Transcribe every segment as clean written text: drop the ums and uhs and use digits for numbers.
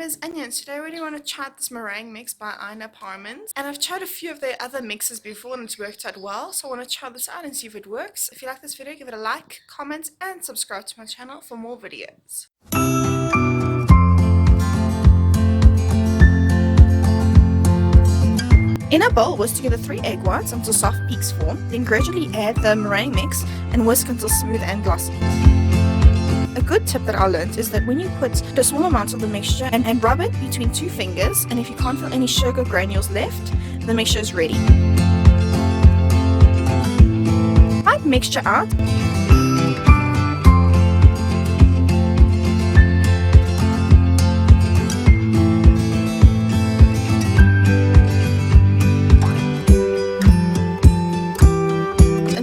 is Anya, and today I really want to try this meringue mix by Anya Paarman. And I've tried a few of their other mixes before and it's worked out well, so I want to try this out and see if it works. If you like this video, give it a like, comment, and subscribe to my channel for more videos. In a bowl, whisk together 3 egg whites until soft peaks form, then gradually add the meringue mix and whisk until smooth and glossy. A good tip that I learned is that when you put a small amount of the mixture and rub it between 2 fingers, and if you can't feel any sugar granules left, the mixture is ready. Wipe mixture out.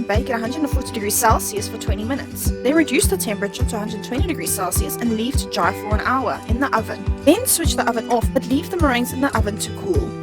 Bake at 140 degrees Celsius for 20 minutes. Then reduce the temperature to 120 degrees Celsius and leave to dry for an hour in the oven. Then switch the oven off, but leave the meringues in the oven to cool.